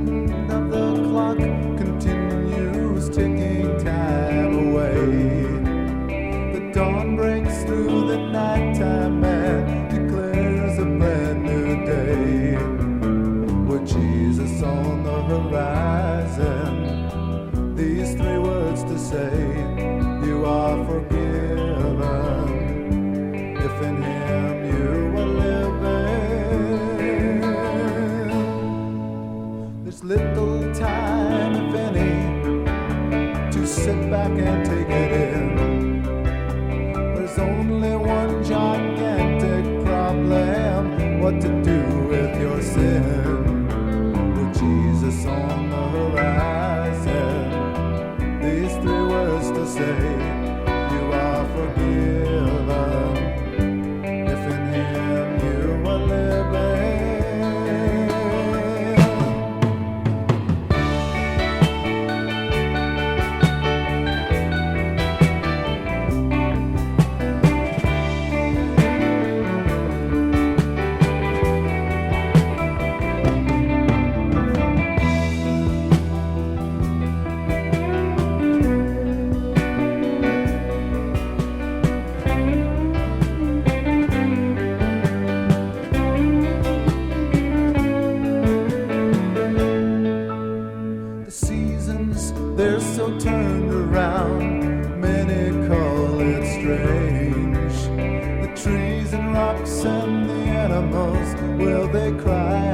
hand of the clock continues ticking time away. The dawn breaks through the nighttime and declares a brand new day. With Jesus on the horizon, these three words to say: you are forgiven if in Him you are living. There's little time, if any, to sit back and take it in. There's only one gigantic problem: what to do with your sin. With Jesus on the horizon, these three words to say: you are forgiven if in Him you are living. They're so turned around, many call it strange. The trees and rocks and the animals, will they cry